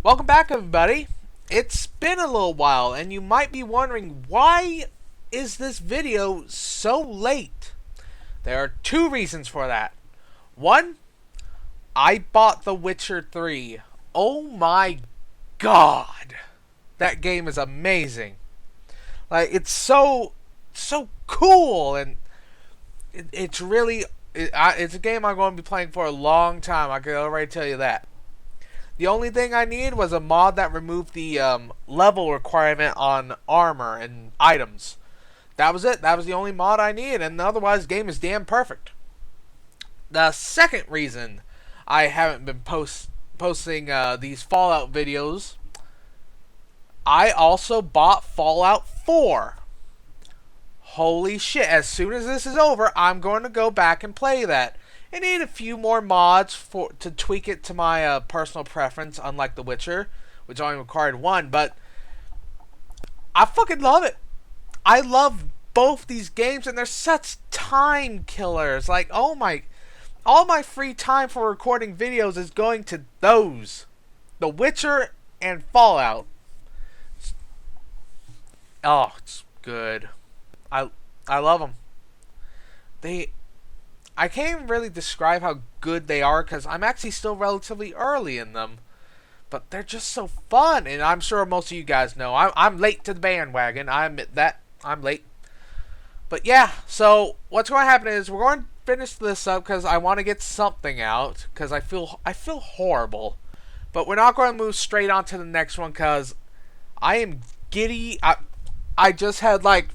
Welcome back, everybody. It's been a little while, and you might be wondering, why is this video so late? There are two reasons for that. One, I bought The Witcher 3. Oh my god. That game is amazing. Like, it's so cool, and it's a game I'm going to be playing for a long time. I can already tell you that. The only thing I needed was a mod that removed the level requirement on armor and items. That was it. That was the only mod I needed, and otherwise the game is damn perfect. The second reason I haven't been posting these Fallout videos, I also bought Fallout 4. Holy shit, as soon as this is over, I'm going to go back and play that. I need a few more mods to tweak it to my personal preference, unlike The Witcher, which only required one, but I fucking love it. I love both these games, and they're such time killers. Like, oh my, all my free time for recording videos is going to those. The Witcher and Fallout. Oh, it's good. I love them. I can't even really describe how good they are because I'm actually still relatively early in them. But they're just so fun, and I'm sure most of you guys know. I'm late to the bandwagon. I admit that. I'm late. But yeah, so what's going to happen is we're going to finish this up because I want to get something out because I feel horrible. But we're not going to move straight on to the next one because I am giddy. I just had like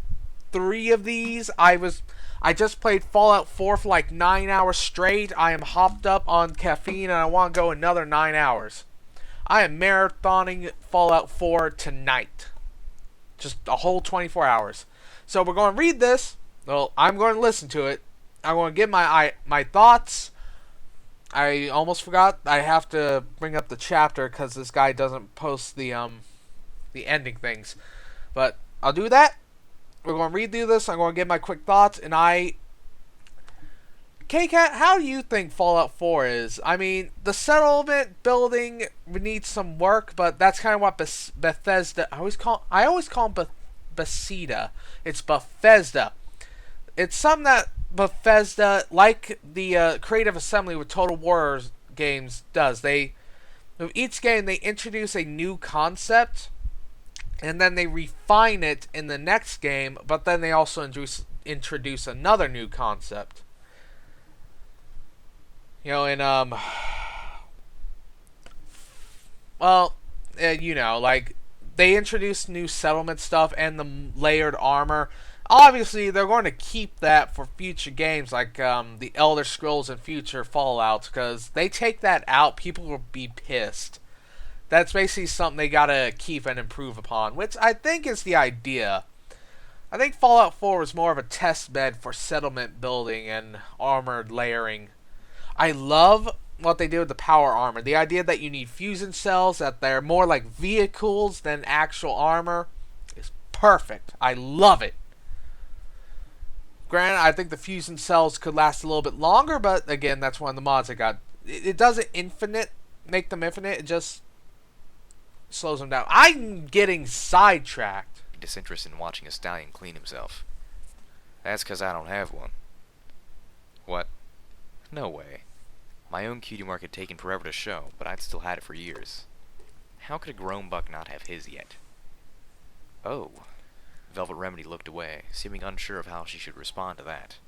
3 of these. I just played Fallout 4 for like 9 hours straight. I am hopped up on caffeine and I want to go another 9 hours. I am marathoning Fallout 4 tonight. Just a whole 24 hours. So we're going to read this. Well, I'm going to listen to it. I'm going to give my thoughts. I almost forgot. I have to bring up the chapter because this guy doesn't post the ending things. But I'll do that. We're going to read through this. I'm going to give my quick thoughts. And K-Cat, how do you think Fallout 4 is? I mean, the settlement building needs some work, but that's kind of what Bethesda... I always call them Bethesda. It's Bethesda. It's something that Bethesda, like the Creative Assembly with Total War games, does. With each game, they introduce a new concept, and then they refine it in the next game, but then they also introduce another new concept. You know, and, like, they introduce new settlement stuff and the layered armor. Obviously, they're going to keep that for future games, like, the Elder Scrolls and future Fallouts, because they take that out, people will be pissed. That's basically something they gotta keep and improve upon, which I think is the idea. I think Fallout 4 was more of a test bed for settlement building and armored layering. I love what they did with the power armor. The idea that you need fusion cells, that they're more like vehicles than actual armor, is perfect. I love it. Granted, I think the fusion cells could last a little bit longer, but again, that's one of the mods I got. It doesn't make them infinite, it just slows them down. I'm getting sidetracked. Disinterested in watching a stallion clean himself. That's 'cause I don't have one. What? No way. My own cutie mark had taken forever to show, but I'd still had it for years. How could a grown buck not have his yet? Oh. Velvet Remedy looked away, seeming unsure of how she should respond to that.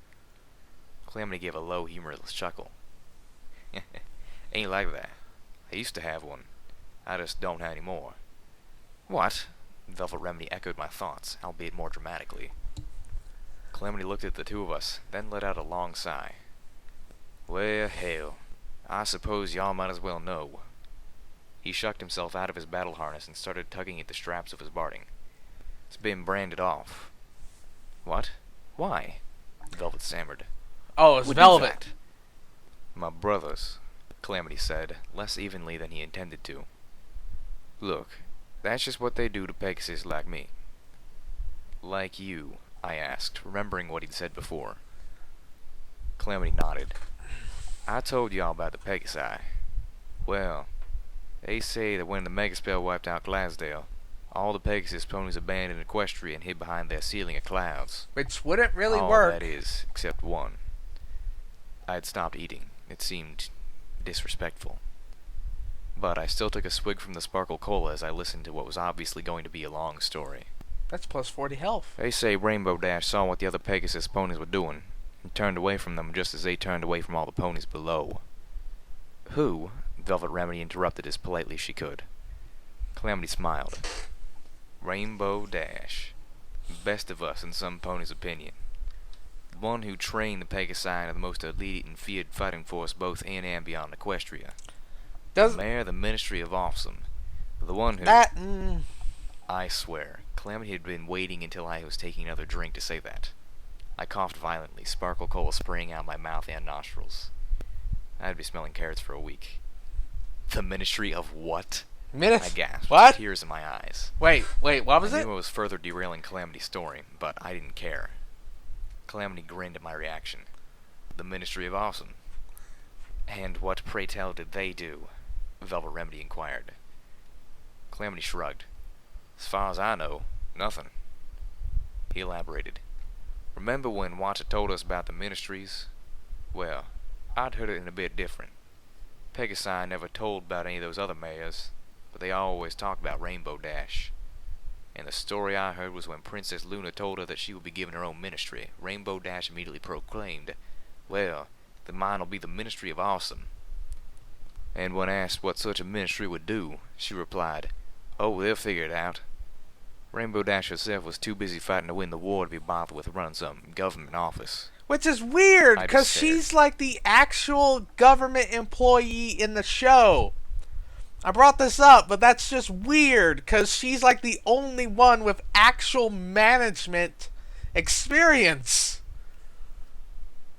Calamity gave a low, humorless chuckle. Ain't like that. I used to have one. I just don't have any more. What? Velvet Remedy echoed my thoughts, albeit more dramatically. Calamity looked at the two of us, then let out a long sigh. Well, hell. I suppose y'all might as well know. He shucked himself out of his battle harness and started tugging at the straps of his barding. It's been branded off. What? Why? Velvet stammered. Oh, it's Velvet. My brothers, Calamity said, less evenly than he intended to. Look, that's just what they do to Pegasus like me. Like you, I asked, remembering what he'd said before. Calamity nodded. I told y'all about the Pegasi. Well, They say that when the Megaspell wiped out Glasdale, all the Pegasus ponies abandoned Equestria and hid behind their ceiling of clouds. Which wouldn't really All work. that is, except one. I had stopped eating. It seemed disrespectful. But I still took a swig from the sparkle cola as I listened to what was obviously going to be a long story. That's plus 40 health. They say Rainbow Dash saw what the other Pegasus ponies were doing, and turned away from them just as they turned away from all the ponies below. Who? Velvet Remedy interrupted as politely as she could. Calamity smiled. Rainbow Dash. Best of us in some pony's opinion. The one who trained the Pegasi into the most elite and feared fighting force both in and beyond Equestria. The mayor of the Ministry of Awesome. The one who... I swear, Calamity had been waiting until I was taking another drink to say that. I coughed violently, sparkle cola spraying out my mouth and nostrils. I'd be smelling carrots for a week. The Ministry of what? I gasped, what? tears in my eyes. Wait, what was I it? knew I was further derailing Calamity's story, but I didn't care. Calamity grinned at my reaction. The Ministry of Awesome. And what, pray tell, did they do? Velvet Remedy inquired. Calamity shrugged. As far as I know, nothing. He elaborated. Remember when Watcher told us about the ministries? Well, I'd heard it in a bit different. Pegasi never told about any of those other mayors, but they always talked about Rainbow Dash. And the story I heard was when Princess Luna told her that she would be given her own ministry, Rainbow Dash immediately proclaimed, well, the mine will be the Ministry of Awesome. And when asked what such a ministry would do, she replied, oh, they'll figure it out. Rainbow Dash herself was too busy fighting to win the war to be bothered with running some government office. Which is weird, because she's like the actual government employee in the show. I brought this up, but that's just weird, because she's like the only one with actual management experience.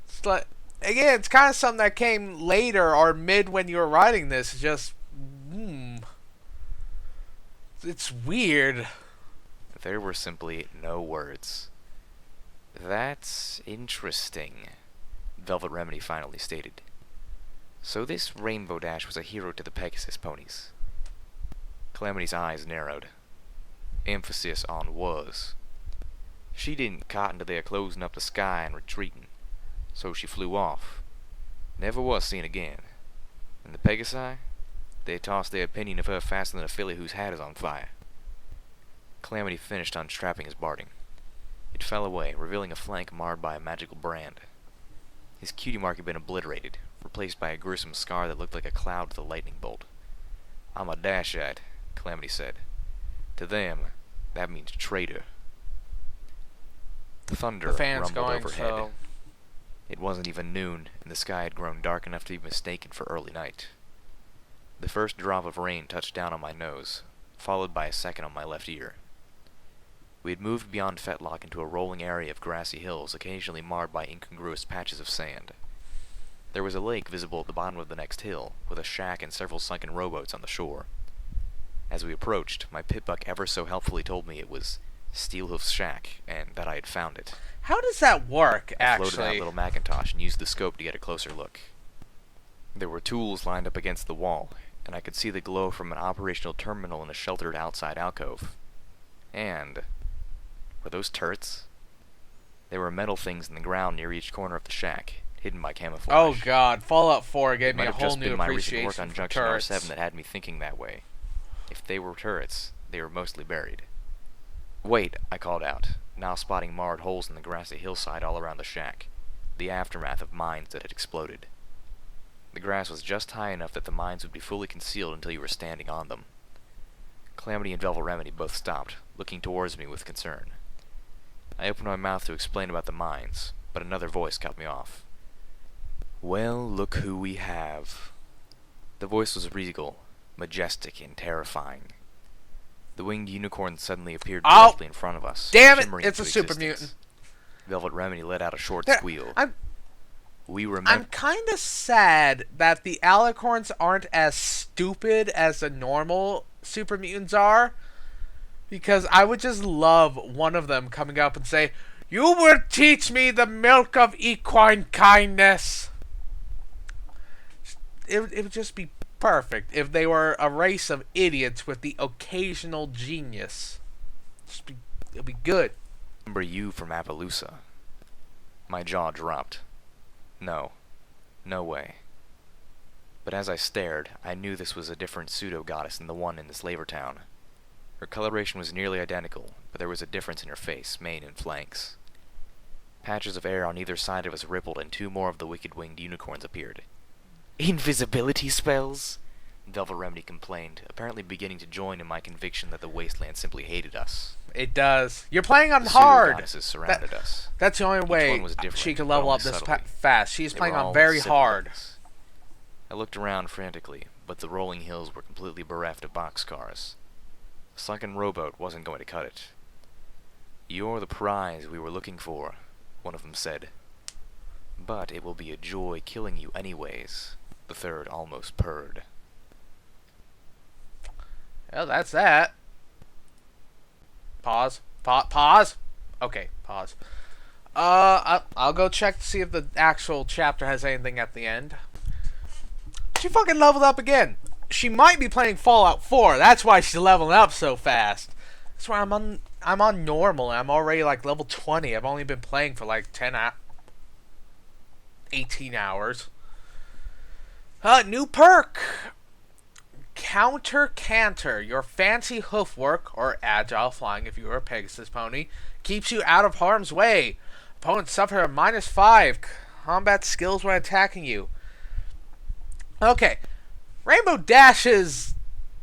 It's like, again, it's kind of something that came later or mid when you were writing this. Just, it's weird. There were simply no words. That's interesting, Velvet Remedy finally stated. So this Rainbow Dash was a hero to the Pegasus ponies. Calamity's eyes narrowed. Emphasis on was. She didn't cotton to their closing up the sky and retreating, so she flew off. Never was seen again. And the Pegasi? They tossed their opinion of her faster than a filly whose hat is on fire. Calamity finished unstrapping his barding. It fell away, revealing a flank marred by a magical brand. His cutie mark had been obliterated, replaced by a gruesome scar that looked like a cloud with a lightning bolt. I'm a Dashite, Calamity said. To them, that means traitor. Thunder rumbled overhead. So... It wasn't even noon, and the sky had grown dark enough to be mistaken for early night. The first drop of rain touched down on my nose, followed by a second on my left ear. We had moved beyond Fetlock into a rolling area of grassy hills, occasionally marred by incongruous patches of sand. There was a lake visible at the bottom of the next hill, with a shack and several sunken rowboats on the shore. As we approached, my pitbuck ever so helpfully told me it was Steelhoof's shack, and that I had found it. How does that work, I floated out little Macintosh and used the scope to get a closer look. There were tools lined up against the wall, and I could see the glow from an operational terminal in a sheltered outside alcove. And... were those turrets? There were metal things in the ground near each corner of the shack, hidden by camouflage. Oh god, Fallout 4 gave me a It might have whole just new been my recent appreciation work on for Junction turrets. R7 that had me thinking that way. If they were turrets, they were mostly buried. Wait, I called out, now spotting marred holes in the grassy hillside all around the shack, the aftermath of mines that had exploded. The grass was just high enough that the mines would be fully concealed until you were standing on them. Calamity and Velvet Remedy both stopped, looking towards me with concern. I opened my mouth to explain about the mines, but another voice cut me off. Well, look who we have. The voice was regal, majestic, and terrifying. The winged unicorn suddenly appeared directly in front of us. Damn it, shimmering it's a into super existence. mutant. Velvet Remedy let out a short squeal. I'm remember. kind of sad that the alicorns aren't as stupid as the normal super mutants are, because I would just love one of them coming up and say, "You will teach me the milk of equine kindness." It would just be perfect if they were a race of idiots with the occasional genius. It'll be good. Remember you from Appaloosa. My jaw dropped. No. No way. But as I stared, I knew this was a different pseudo-goddess than the one in the slaver town. Her coloration was nearly identical, but there was a difference in her face, mane, and flanks. Patches of air on either side of us rippled, and 2 more of the wicked-winged unicorns appeared. "Invisibility spells?" Velvet Remedy complained, apparently beginning to join in my conviction that the wasteland simply hated us. It does. You're playing on The hard. pseudo-goddesses surrounded us. That's the only way one was different, she can but level only up this subtly. fast. She's They playing were on all very civil hard. ones. I looked around frantically, but the rolling hills were completely bereft of boxcars. A sunken rowboat wasn't going to cut it. "You're the prize we were looking for," one of them said. "But it will be a joy killing you anyways," the third almost purred. Well, that's that. Pause. Pause. Okay, pause. I'll go check to see if the actual chapter has anything at the end. She fucking leveled up again. She might be playing Fallout 4. That's why she's leveling up so fast. That's why I'm on normal. I'm already like level 20. I've only been playing for like 18 hours. New perk. Counter Canter. Your fancy hoofwork, or agile flying if you were a Pegasus pony, keeps you out of harm's way. Opponents suffer a -5 combat skills when attacking you. Okay. Rainbow Dash is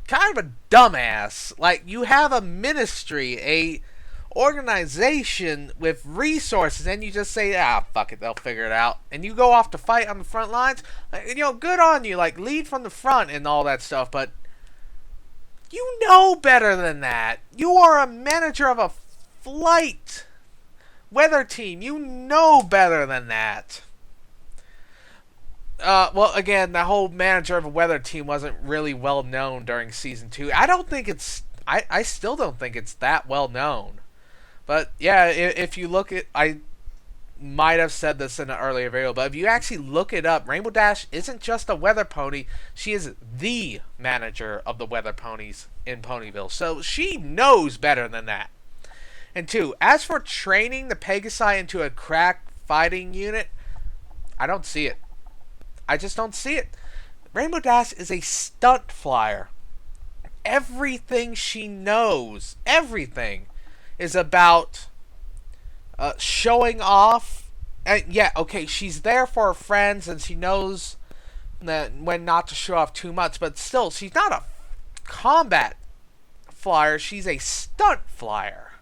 kind of a dumbass. Like, you have a ministry, a organization with resources, and you just say, fuck it, they'll figure it out. And you go off to fight on the front lines. Good on you. Like, lead from the front and all that stuff, but you know better than that. You are a manager of a flight weather team. You know better than that. Well, again, the whole manager of a weather team wasn't really well known during Season 2. I don't think it's... I still don't think it's that well known. But, yeah, if you look at... I might have said this in an earlier video, but if you actually look it up, Rainbow Dash isn't just a weather pony. She is the manager of the weather ponies in Ponyville. So she knows better than that. And 2, as for training the Pegasi into a crack fighting unit, I don't see it. I just don't see it. Rainbow Dash is a stunt flyer. Everything she knows, everything, is about showing off. And yeah, okay, she's there for her friends and she knows that when not to show off too much, but still, she's not a combat flyer. She's a stunt flyer.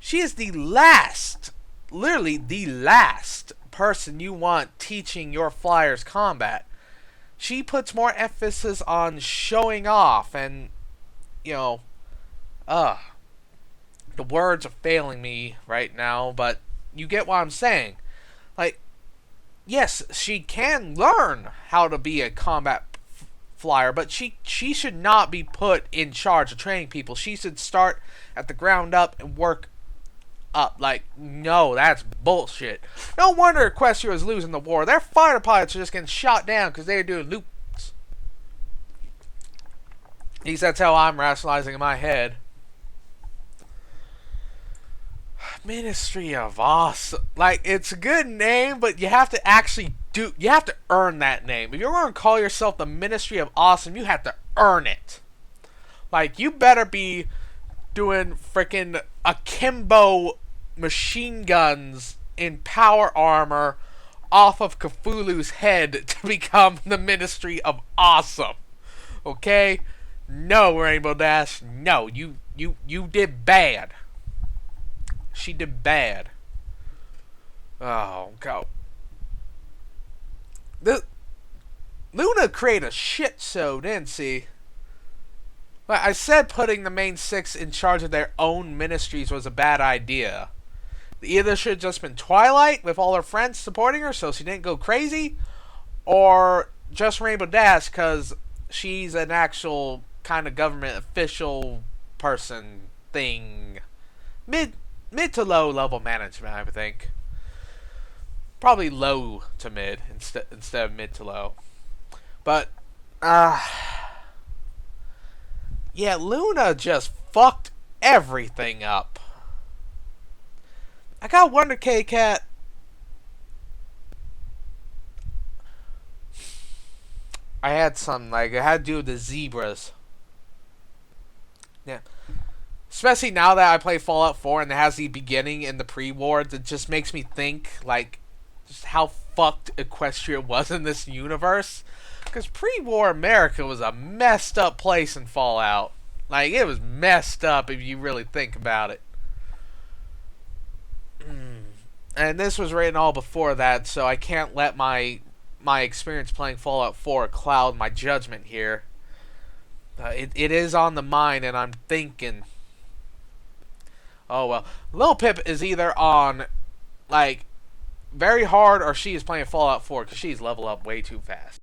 She is the last, literally the last person you want teaching your flyers combat. She puts more emphasis on showing off and, the words are failing me right now, but you get what I'm saying. Like, yes, she can learn how to be a combat flyer, but she should not be put in charge of training people. She should start at the ground up and work up. Like, no, that's bullshit. No wonder Equestria was losing the war. Their fighter pilots are just getting shot down because they were doing loops. At least that's how I'm rationalizing in my head. Ministry of Awesome. Like, it's a good name, but you have to actually you have to earn that name. If you're going to call yourself the Ministry of Awesome, you have to earn it. Like, you better be doing freaking akimbo machine guns in power armor off of Cthulhu's head to become the Ministry of Awesome. Okay? No, Rainbow Dash. No, you did bad. She did bad. Oh, God. Luna created a shit show, didn't she? Well, I said putting the main 6 in charge of their own ministries was a bad idea. Either should have just been Twilight with all her friends supporting her so she didn't go crazy, or just Rainbow Dash because she's an actual kind of government official person thing. Mid to low level management, I would think. Probably low to mid instead of mid to low. But Uh, yeah, Luna just fucked everything up. I gotta wonder, K-Cat. I had some, like, it had to do with the zebras. Yeah. Especially now that I play Fallout 4 and it has the beginning and the pre-war, it just makes me think, like, just how fucked Equestria was in this universe. Because pre-war America was a messed up place in Fallout. Like, it was messed up if you really think about it. And this was written all before that, so I can't let my experience playing Fallout 4 cloud my judgment here. It is on the mind, and I'm thinking, oh well, Lil Pip is either on, like, very hard, or she is playing Fallout 4 because she's level up way too fast.